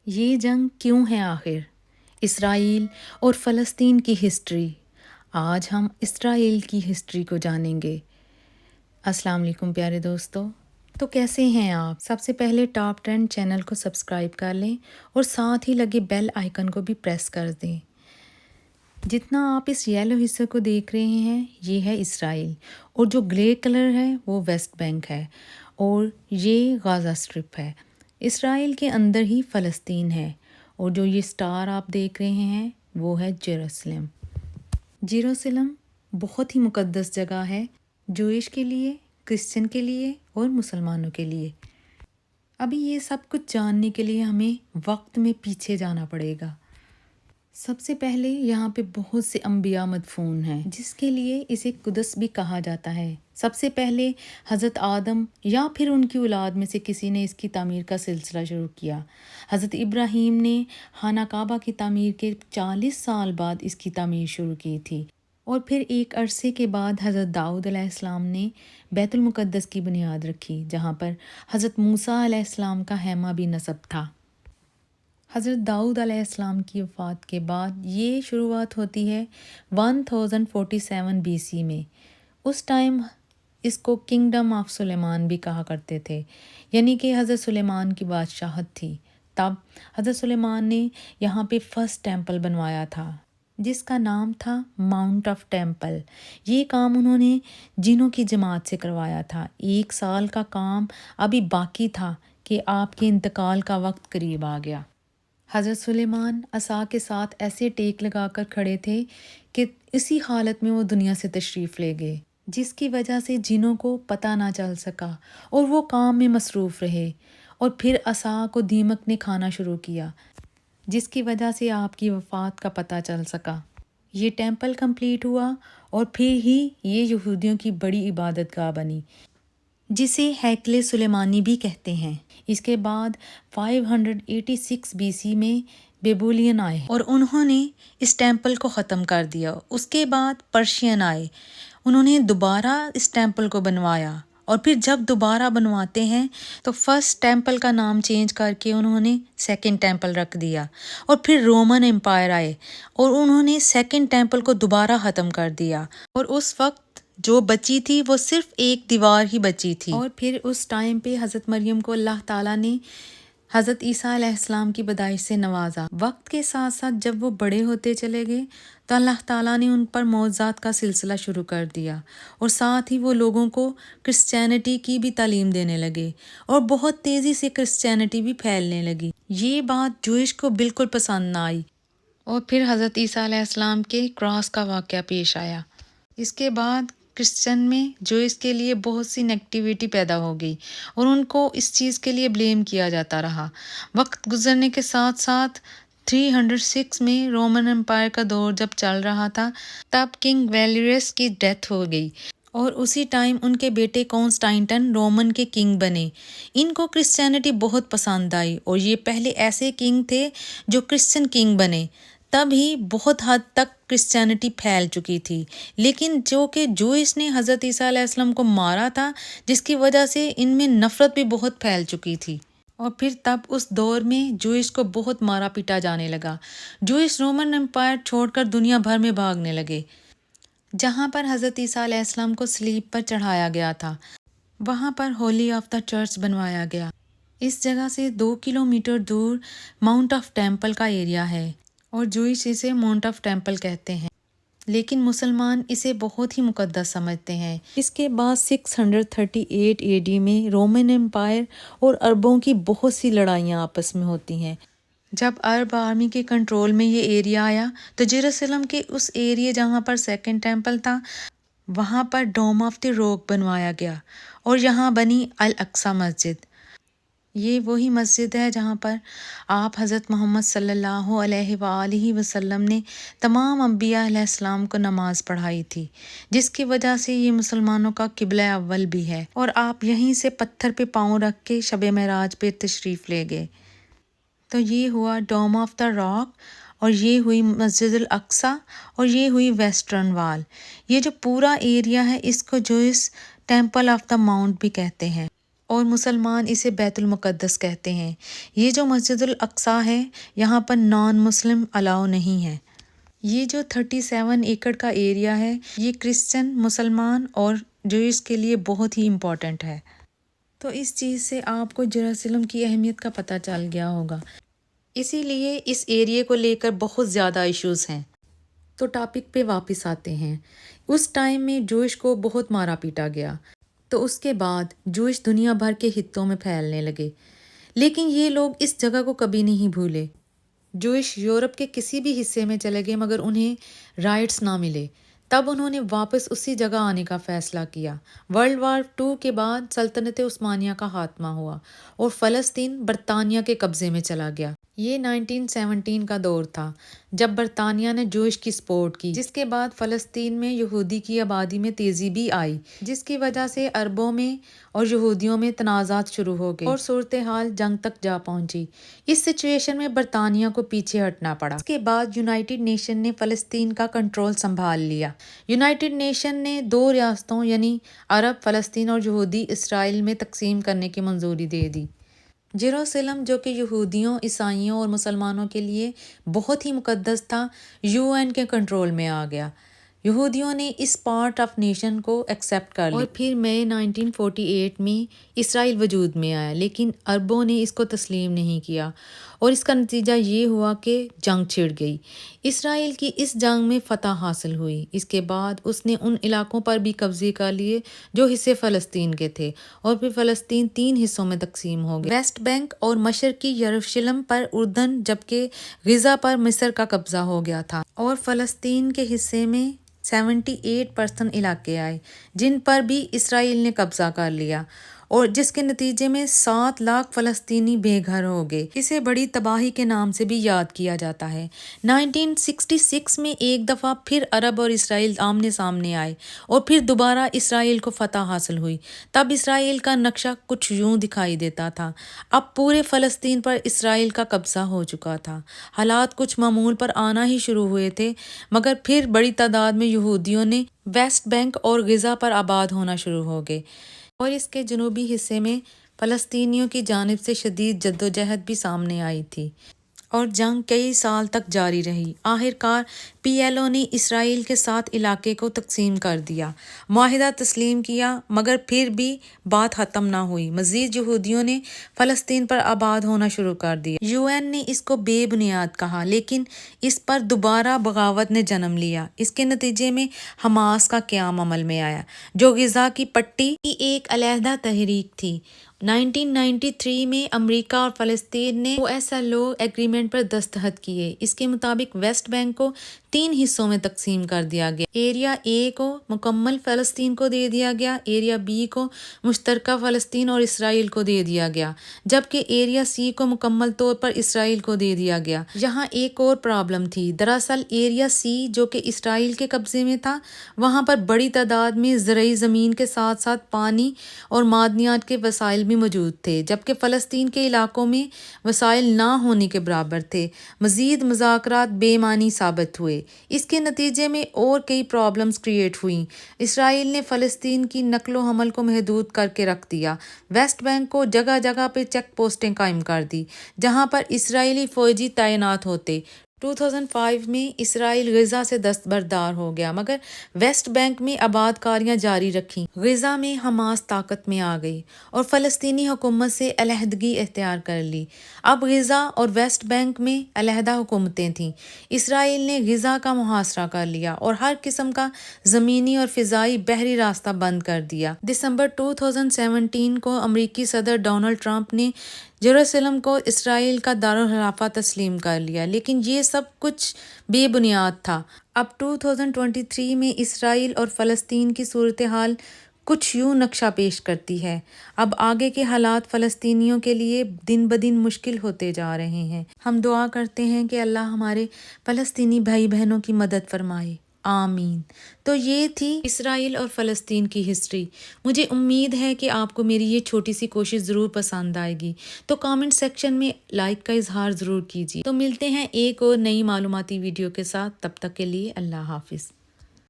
یہ جنگ کیوں ہے آخر؟ اسرائیل اور فلسطین کی ہسٹری۔ آج ہم اسرائیل کی ہسٹری کو جانیں گے۔ السلام علیکم پیارے دوستو، تو کیسے ہیں آپ؟ سب سے پہلے ٹاپ ٹرینڈ چینل کو سبسکرائب کر لیں اور ساتھ ہی لگے بیل آئیکن کو بھی پریس کر دیں۔ جتنا آپ اس یلو حصے کو دیکھ رہے ہیں یہ ہے اسرائیل، اور جو گرے کلر ہے وہ ویسٹ بینک ہے، اور یہ غازہ اسٹرپ ہے۔ اسرائیل کے اندر ہی فلسطین ہے، اور جو یہ سٹار آپ دیکھ رہے ہیں وہ ہے جیروسلم۔ جیروسلم بہت ہی مقدس جگہ ہے، جوئش کے لیے، کرسچن کے لیے اور مسلمانوں کے لیے۔ ابھی یہ سب کچھ جاننے کے لیے ہمیں وقت میں پیچھے جانا پڑے گا۔ سب سے پہلے یہاں پہ بہت سے انبیاء مدفون ہیں، جس کے لیے اسے قدس بھی کہا جاتا ہے۔ سب سے پہلے حضرت آدم یا پھر ان کی اولاد میں سے کسی نے اس کی تعمیر کا سلسلہ شروع کیا۔ حضرت ابراہیم نے خانہ کعبہ کی تعمیر کے 40 سال بعد اس کی تعمیر شروع کی تھی، اور پھر ایک عرصے کے بعد حضرت داؤد علیہ السلام نے بیت المقدس کی بنیاد رکھی، جہاں پر حضرت موسیٰ علیہ السلام کا خیمہ بھی نصب تھا۔ حضرت داؤد علیہ السلام کی وفات کے بعد یہ شروعات ہوتی ہے 1047 BC میں۔ اس ٹائم اس کو کنگڈم آف سلیمان بھی کہا کرتے تھے، یعنی کہ حضرت سلیمان کی بادشاہت تھی۔ تب حضرت سلیمان نے یہاں پہ فرسٹ ٹیمپل بنوایا تھا، جس کا نام تھا ماؤنٹ آف ٹیمپل۔ یہ کام انہوں نے جنوں کی جماعت سے کروایا تھا۔ 1 سال کا کام ابھی باقی تھا کہ آپ کے انتقال کا وقت قریب آ گیا۔ حضرت سلیمان عصا کے ساتھ ایسے ٹیک لگا کر کھڑے تھے کہ اسی حالت میں وہ دنیا سے تشریف لے گئے، جس کی وجہ سے جنوں کو پتہ نہ چل سکا اور وہ کام میں مصروف رہے، اور پھر عصا کو دیمک نے کھانا شروع کیا، جس کی وجہ سے آپ کی وفات کا پتہ چل سکا۔ یہ ٹیمپل کمپلیٹ ہوا اور پھر ہی یہ یہودیوں کی بڑی عبادت گاہ بنی، جسے ہیکل سلیمانی بھی کہتے ہیں۔ اس کے بعد 586 BC میں بیبولین آئے اور انہوں نے اس ٹیمپل کو ختم کر دیا۔ اس کے بعد پرشین آئے، انہوں نے دوبارہ اس ٹیمپل کو بنوایا، اور پھر جب دوبارہ بنواتے ہیں تو فرسٹ ٹیمپل کا نام چینج کر کے انہوں نے سیکنڈ ٹیمپل رکھ دیا، اور پھر رومن امپائر آئے اور انہوں نے سیکنڈ ٹیمپل کو دوبارہ ختم کر دیا، اور اس وقت جو بچی تھی وہ صرف ایک دیوار ہی بچی تھی۔ اور پھر اس ٹائم پہ حضرت مریم کو اللہ تعالیٰ نے حضرت عیسیٰ علیہ السلام کی پیدائش سے نوازا۔ وقت کے ساتھ ساتھ جب وہ بڑے ہوتے چلے گئے تو اللہ تعالیٰ نے ان پر معجزات کا سلسلہ شروع کر دیا، اور ساتھ ہی وہ لوگوں کو کرسچینٹی کی بھی تعلیم دینے لگے، اور بہت تیزی سے کرسچینٹی بھی پھیلنے لگی۔ یہ بات جوئش کو بالکل پسند نہ آئی، اور پھر حضرت عیسیٰ علیہ السلام کے کراس کا واقعہ پیش آیا۔ اس کے بعد کرسچن میں جو اس کے لیے بہت سی نیگیٹیوٹی پیدا ہو گئی، اور ان کو اس چیز کے لیے بلیم کیا جاتا رہا۔ وقت گزرنے کے ساتھ ساتھ 306 میں رومن امپائر کا دور جب چل رہا تھا، تب کنگ ویلیریس کی ڈیتھ ہو گئی، اور اسی ٹائم ان کے بیٹے کانسٹائنٹن رومن کے کنگ بنے۔ ان کو کرسچینٹی بہت پسند آئی، اور یہ پہلے ایسے کنگ تھے جو کرسچن کنگ بنے۔ تب ہی بہت حد تک کرسچینٹی پھیل چکی تھی، لیکن جو کہ جوئس نے حضرت عیسیٰ علیہ السلام کو مارا تھا، جس کی وجہ سے ان میں نفرت بھی بہت پھیل چکی تھی، اور پھر تب اس دور میں جوئس کو بہت مارا پیٹا جانے لگا۔ جوئس رومن امپائر چھوڑ کر دنیا بھر میں بھاگنے لگے۔ جہاں پر حضرت عیسیٰ علیہ السلام کو صلیب پر چڑھایا گیا تھا، وہاں پر ہولی آف دا چرچ بنوایا گیا۔ اس جگہ سے 2 کلومیٹر دور ماؤنٹ آف ٹیمپل کا ایریا ہے، اور جوئش اسے ماؤنٹ آف ٹیمپل کہتے ہیں، لیکن مسلمان اسے بہت ہی مقدس سمجھتے ہیں۔ اس کے بعد 638 AD میں رومن امپائر اور عربوں کی بہت سی لڑائیاں آپس میں ہوتی ہیں۔ جب عرب آرمی کے کنٹرول میں یہ ایریا آیا تو جیروسلم کے اس ایریا جہاں پر سیکنڈ ٹیمپل تھا، وہاں پر ڈوم آف دی روک بنوایا گیا، اور یہاں بنی الاقصی مسجد۔ یہ وہی مسجد ہے جہاں پر آپ حضرت محمد صلی اللہ علیہ وآلہ وسلم نے تمام انبیاء علیہ السلام کو نماز پڑھائی تھی، جس کی وجہ سے یہ مسلمانوں کا قبلہ اول بھی ہے، اور آپ یہیں سے پتھر پہ پاؤں رکھ کے شب معراج پہ تشریف لے گئے۔ تو یہ ہوا ڈوم آف دا راک، اور یہ ہوئی مسجد الاقصی، اور یہ ہوئی ویسٹرن وال۔ یہ جو پورا ایریا ہے اس کو Joyce temple of the mount بھی کہتے ہیں۔ اور مسلمان اسے بیت المقدس کہتے ہیں۔ یہ جو مسجد الاقصیٰ ہے یہاں پر نان مسلم الاؤ نہیں ہے۔ یہ جو 37 ایکڑ کا ایریا ہے یہ کرسچن، مسلمان اور جوئش کے لیے بہت ہی امپورٹنٹ ہے۔ تو اس چیز سے آپ کو یروشلم کی اہمیت کا پتہ چل گیا ہوگا، اسی لیے اس ایریے کو لے کر بہت زیادہ ایشوز ہیں۔ تو ٹاپک پہ واپس آتے ہیں۔ اس ٹائم میں جوئش کو بہت مارا پیٹا گیا، تو اس کے بعد جوئش دنیا بھر کے خطوں میں پھیلنے لگے، لیکن یہ لوگ اس جگہ کو کبھی نہیں بھولے۔ جوئش یورپ کے کسی بھی حصے میں چلے گئے مگر انہیں رائٹس نہ ملے، تب انہوں نے واپس اسی جگہ آنے کا فیصلہ کیا۔ ورلڈ وار 2 کے بعد سلطنت عثمانیہ کا خاتمہ ہوا اور فلسطین برطانیہ کے قبضے میں چلا گیا۔ یہ 1917 کا دور تھا جب برطانیہ نے جوئش کی سپورٹ کی، جس کے بعد فلسطین میں یہودی کی آبادی میں تیزی بھی آئی، جس کی وجہ سے عربوں میں اور یہودیوں میں تنازعات شروع ہو گئے اور صورتحال جنگ تک جا پہنچی۔ اس سچویشن میں برطانیہ کو پیچھے ہٹنا پڑا۔ اس کے بعد یونائٹڈ نیشن نے فلسطین کا کنٹرول سنبھال لیا۔ یونائٹڈ نیشن نے 2 ریاستوں یعنی عرب فلسطین اور یہودی اسرائیل میں تقسیم کرنے کی منظوری دے دی۔ یروشلم جو کہ یہودیوں، عیسائیوں اور مسلمانوں کے لیے بہت ہی مقدس تھا، UN کے کنٹرول میں آ گیا۔ یہودیوں نے اس پارٹ آف نیشن کو ایکسیپٹ کر لیا اور پھر مئی 1948 میں اسرائیل وجود میں آیا، لیکن عربوں نے اس کو تسلیم نہیں کیا اور اس کا نتیجہ یہ ہوا کہ جنگ چھڑ گئی۔ اسرائیل کی اس جنگ میں فتح حاصل ہوئی۔ اس کے بعد اس نے ان علاقوں پر بھی قبضے کر لیے جو حصے فلسطین کے تھے اور پھر فلسطین 3 حصوں میں تقسیم ہو گیا، ویسٹ بینک اور مشرقی یروشلم پر اردن، جبکہ غزہ پر مصر کا قبضہ ہو گیا تھا، اور فلسطین کے حصے میں 78% علاقے آئے جن پر بھی اسرائیل نے قبضہ کر لیا اور جس کے نتیجے میں 7 لاکھ فلسطینی بے گھر ہو گئے۔ اسے بڑی تباہی کے نام سے بھی یاد کیا جاتا ہے۔ 1966 میں ایک دفعہ پھر عرب اور اسرائیل آمنے سامنے آئے اور پھر دوبارہ اسرائیل کو فتح حاصل ہوئی۔ تب اسرائیل کا نقشہ کچھ یوں دکھائی دیتا تھا۔ اب پورے فلسطین پر اسرائیل کا قبضہ ہو چکا تھا۔ حالات کچھ معمول پر آنا ہی شروع ہوئے تھے، مگر پھر بڑی تعداد میں یہودیوں نے ویسٹ بینک اور غزہ پر آباد ہونا شروع ہو گئے اور اس کے جنوبی حصے میں فلسطینیوں کی جانب سے شدید جدوجہد بھی سامنے آئی تھی اور جنگ کئی سال تک جاری رہی۔ آخرکار PLO نے اسرائیل کے ساتھ علاقے کو تقسیم کر دیا، معاہدہ تسلیم کیا، مگر پھر بھی بات ختم نہ ہوئی۔ مزید یہودیوں نے فلسطین پر آباد ہونا شروع کر دیا۔ UN نے اس کو بے بنیاد کہا، لیکن اس پر دوبارہ بغاوت نے جنم لیا۔ اس کے نتیجے میں حماس کا قیام عمل میں آیا، جو غزہ کی پٹی کی ایک علیحدہ تحریک تھی۔ 1993 میں امریکہ اور فلسطین نے OSLO ایگریمنٹ پر دستخط کیے۔ اس کے مطابق ویسٹ بینک کو 3 حصوں میں تقسیم کر دیا گیا۔ ایریا A کو مکمل فلسطین کو دے دیا گیا، ایریا B کو مشترکہ فلسطین اور اسرائیل کو دے دیا گیا، جبکہ ایریا C کو مکمل طور پر اسرائیل کو دے دیا گیا۔ یہاں ایک اور پرابلم تھی۔ دراصل ایریا C جو کہ اسرائیل کے قبضے میں تھا، وہاں پر بڑی تعداد میں زرعی زمین کے ساتھ ساتھ پانی اور معدنیات کے وسائل بھی موجود تھے، جبکہ فلسطین کے علاقوں میں وسائل نہ ہونے کے برابر تھے۔ مزید مذاکرات بے معنی ثابت ہوئے۔ اس کے نتیجے میں اور کئی پرابلمز کریٹ ہوئیں۔ اسرائیل نے فلسطین کی نقل و حمل کو محدود کر کے رکھ دیا، ویسٹ بینک کو جگہ جگہ پہ چیک پوسٹیں قائم کر دی جہاں پر اسرائیلی فوجی تعینات ہوتے۔ 2005 میں اسرائیل غزہ سے دستبردار ہو گیا، مگر ویسٹ بینک میں آباد کاریاں جاری رکھیں۔ غزہ میں حماس طاقت میں آ گئی اور فلسطینی حکومت سے علیحدگی اختیار کر لی۔ اب غزہ اور ویسٹ بینک میں علیحدہ حکومتیں تھیں۔ اسرائیل نے غزہ کا محاصرہ کر لیا اور ہر قسم کا زمینی اور فضائی بحری راستہ بند کر دیا۔ دسمبر 2017 کو امریکی صدر ڈونلڈ ٹرمپ نے یروشلم کو اسرائیل کا دارالخلافہ تسلیم کر لیا، لیکن یہ سب کچھ بے بنیاد تھا۔ اب 2023 میں اسرائیل اور فلسطین کی صورتحال کچھ یوں نقشہ پیش کرتی ہے۔ اب آگے کے حالات فلسطینیوں کے لیے دن بدن مشکل ہوتے جا رہے ہیں۔ ہم دعا کرتے ہیں کہ اللہ ہمارے فلسطینی بھائی بہنوں کی مدد فرمائے، آمین۔ تو یہ تھی اسرائیل اور فلسطین کی ہسٹری۔ مجھے امید ہے کہ آپ کو میری یہ چھوٹی سی کوشش ضرور پسند آئے گی، تو کامنٹ سیکشن میں لائک کا اظہار ضرور کیجیے۔ تو ملتے ہیں ایک اور نئی معلوماتی ویڈیو کے ساتھ، تب تک کے لیے اللہ حافظ۔